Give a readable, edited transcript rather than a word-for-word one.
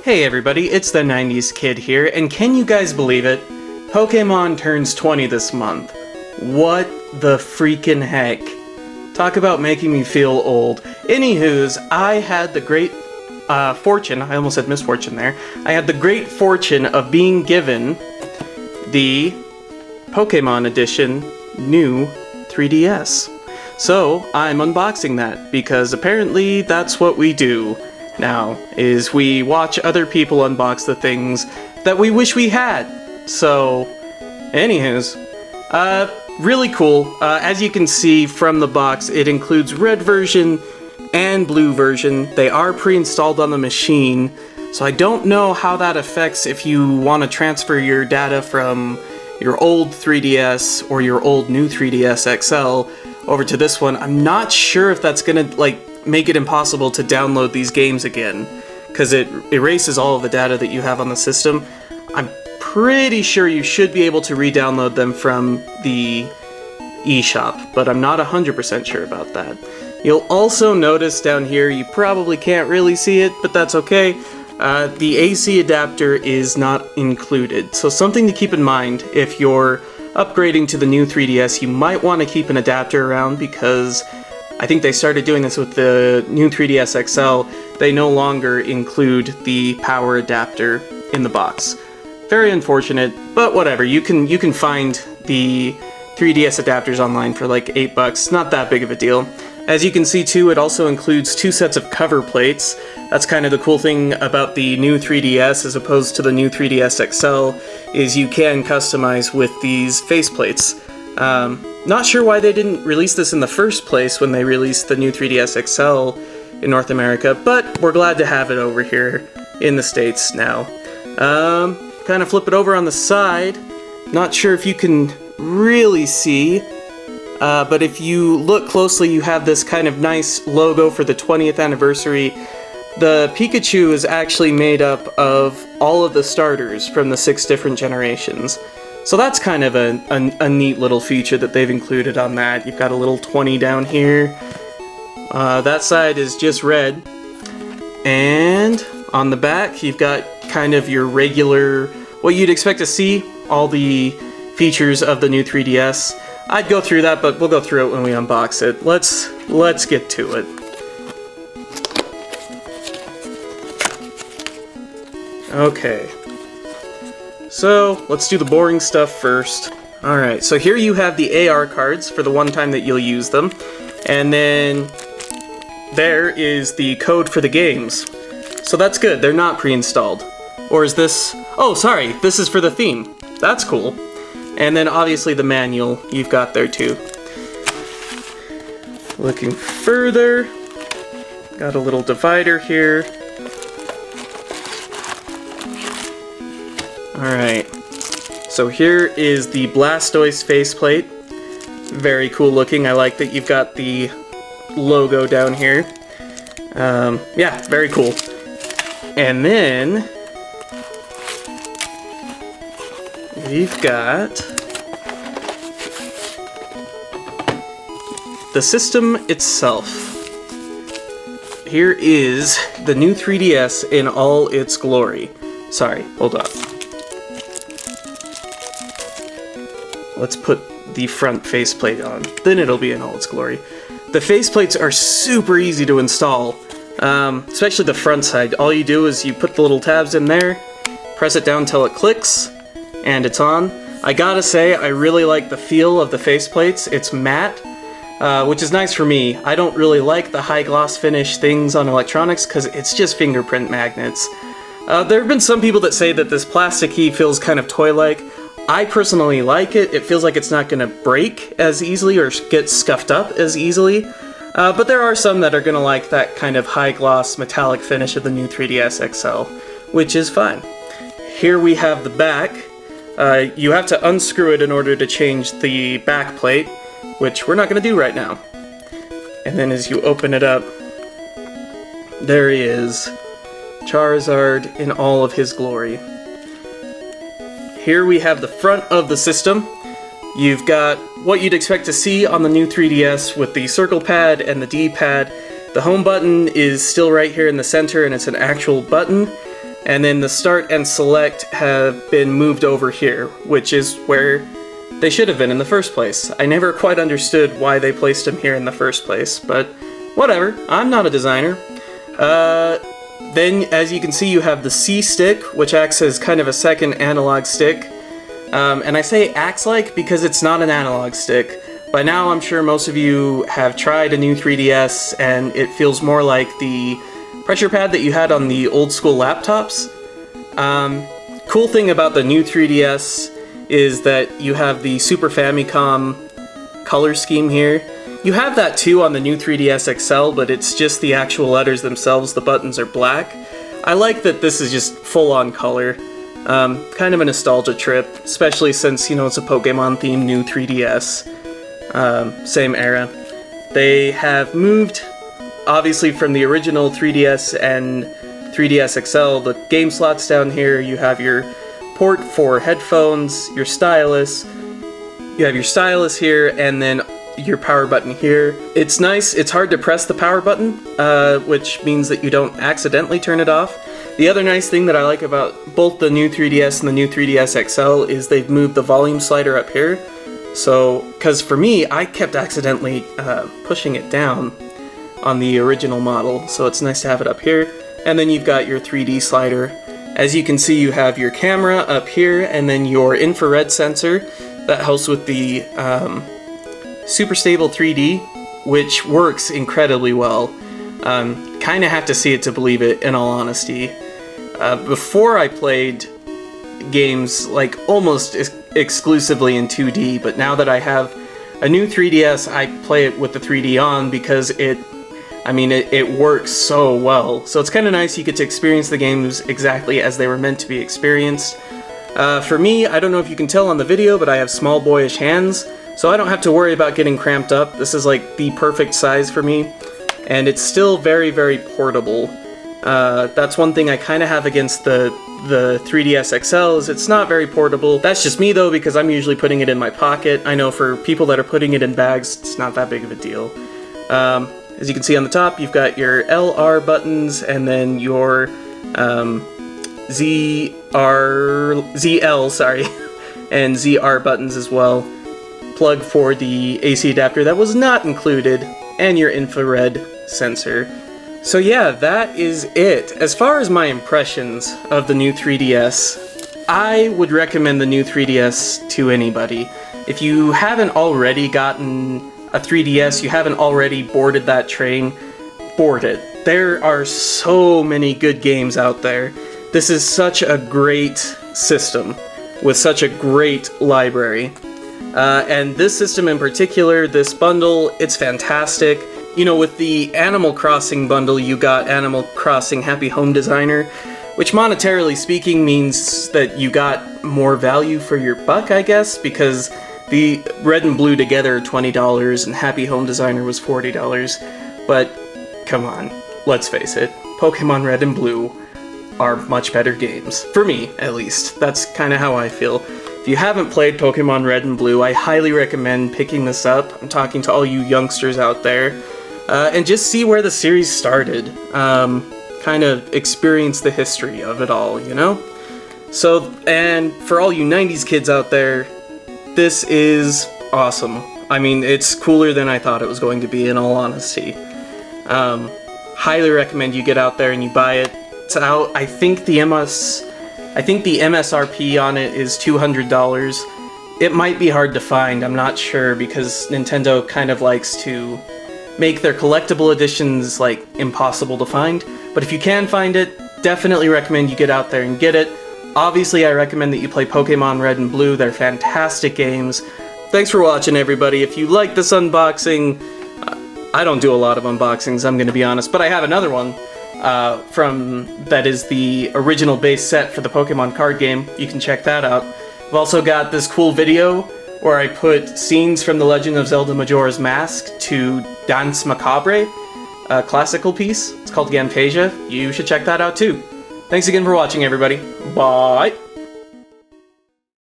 Hey everybody, it's the 90s Kid here, and can you guys believe it? Pokemon turns 20 this month. What the freaking heck? Talk about making me feel old. Anywho's, I had the great fortune, I almost said misfortune there, I had the great fortune of being given the Pokemon Edition new 3DS. So, I'm unboxing that, because apparently that's what we do now, is we watch other people unbox the things that we wish we had. So, anywho's, really cool. As you can see from the box, it includes red version and blue version. They are pre-installed on the machine, so I don't know how that affects if you want to transfer your data from your old 3DS or your old new 3DS XL over to this one. I'm not sure if that's gonna, make it impossible to download these games again, because it erases all of the data that you have on the system. I'm pretty sure you should be able to re-download them from the eShop, but I'm not 100% sure about that. You'll also notice down here, you probably can't really see it, but that's okay, the AC adapter is not included. So something to keep in mind if you're upgrading to the new 3DS, you might want to keep an adapter around, because I think they started doing this with the new 3DS XL. They no longer include the power adapter in the box. Very unfortunate, but whatever. You can find the 3DS adapters online for like $8. Not that big of a deal. As you can see too, it also includes 2 sets of cover plates. That's kind of the cool thing about the new 3DS as opposed to the new 3DS XL, is you can customize with these faceplates. Not sure why they didn't release this in the first place when they released the new 3DS XL in North America, but we're glad to have it over here in the States now. Kind of flip it over on the side. Not sure if you can really see, but if you look closely, you have this kind of nice logo for the 20th anniversary. The Pikachu is actually made up of all of the starters from the 6 different generations. So that's kind of a neat little feature that they've included on that. You've got a little 20 down here. That side is just red. And on the back, you've got kind of your regular, what you'd expect to see, all the features of the new 3DS. I'd go through that, but we'll go through it when we unbox it. Let's get to it. Okay. So, let's do the boring stuff first. Alright, so here you have the AR cards for the one time that you'll use them. And then there is the code for the games. So that's good, they're not pre-installed. Or is this... Oh, sorry, this is for the theme. That's cool. And then obviously the manual you've got there too. Looking further, got a little divider here. Alright, so here is the Blastoise faceplate. Very cool looking. I like that you've got the logo down here. Yeah, very cool. And then we've got the system itself. Here is the new 3DS in all its glory. Sorry, hold on. Let's put the front faceplate on, then it'll be in all its glory. The faceplates are super easy to install, especially the front side. All you do is you put the little tabs in there, press it down until it clicks, and it's on. I gotta say, I really like the feel of the faceplates. It's matte, which is nice for me. I don't really like the high gloss finish things on electronics because it's just fingerprint magnets. There have been some people that say that this plastic key feels kind of toy-like. I personally like it. It feels like it's not going to break as easily or get scuffed up as easily. But there are some that are going to like that kind of high gloss metallic finish of the new 3DS XL, which is fine. Here we have the back. You have to unscrew it in order to change the back plate, which we're not going to do right now. And then as you open it up, there he is, Charizard in all of his glory. Here we have the front of the system. You've got what you'd expect to see on the new 3DS with the circle pad and the D-pad. The home button is still right here in the center, and it's an actual button. and then the start and select have been moved over here, which is where they should have been in the first place. I never quite understood why they placed them here in the first place, but whatever, I'm not a designer. Then, as you can see, you have the C stick, which acts as kind of a second analog stick. And I say acts-like because it's not an analog stick. By now, I'm sure most of you have tried a new 3DS, and it feels more like the pressure pad that you had on the old school laptops. Cool thing about the new 3DS is that you have the Super Famicom color scheme here. You have that too on the new 3DS XL, but it's just the actual letters themselves, the buttons are black. I like that this is just full-on color. Kind of a nostalgia trip, especially since, you know, it's a Pokemon-themed new 3DS. Same era. They have moved, obviously, from the original 3DS and 3DS XL, the game slots down here. You have your port for headphones, your stylus, you have your stylus here, and then your power button here. It's nice, it's hard to press the power button, which means that you don't accidentally turn it off. The other nice thing that I like about both the new 3DS and the new 3DS XL is they've moved the volume slider up here. So, because for me, I kept accidentally pushing it down on the original model, so it's nice to have it up here. And then you've got your 3D slider. As you can see, you have your camera up here, and then your infrared sensor that helps with the Super Stable 3D, which works incredibly well. Kind of have to see it to believe it, in all honesty. Before I played games like almost exclusively in 2D, but now that I have a new 3DS, I play it with the 3D on because it works so well. So it's kind of nice you get to experience the games exactly as they were meant to be experienced. For me, I don't know if you can tell on the video, but I have small boyish hands, so I don't have to worry about getting cramped up. This is like the perfect size for me, and it's still very, very portable. That's one thing I kind of have against the 3DS XL is it's not very portable. That's just me though, because I'm usually putting it in my pocket. I know for people that are putting it in bags, it's not that big of a deal. As you can see on the top, you've got your LR buttons and then your ZL, and ZR buttons as well. Plug for the AC adapter that was not included, and your infrared sensor. So yeah, that is it. As far as my impressions of the new 3DS, I would recommend the new 3DS to anybody. If you haven't already gotten a 3DS, you haven't already boarded that train, board it. There are so many good games out there. This is such a great system with such a great library. And this system in particular, this bundle, it's fantastic. You know, with the Animal Crossing bundle, you got Animal Crossing Happy Home Designer, which monetarily speaking means that you got more value for your buck, I guess, because the Red and Blue together are $20 and Happy Home Designer was $40. But come on, let's face it, Pokemon Red and Blue are much better games. For me, at least. That's kind of how I feel. If you haven't played Pokemon Red and Blue, I highly recommend picking this up. I'm talking to all you youngsters out there. And just see where the series started. Kind of experience the history of it all, you know? So, and for all you 90s kids out there, this is awesome. I mean, it's cooler than I thought it was going to be, in all honesty. Highly recommend you get out there and you buy it. It's out, I think the MSRP on it is $200. It might be hard to find, I'm not sure, because Nintendo kind of likes to make their collectible editions like impossible to find. But if you can find it, definitely recommend you get out there and get it. Obviously, I recommend that you play Pokemon Red and Blue. They're fantastic games. Thanks for watching, everybody. If you like this unboxing, I don't do a lot of unboxings, I'm gonna be honest, but I have another one that is the original base set for the Pokemon card game. You can check that out. I've also got this cool video where I put scenes from The Legend of Zelda Majora's Mask to Danse Macabre, a classical piece. It's called Gamtasia. You should check that out too. Thanks again for watching, everybody. Bye!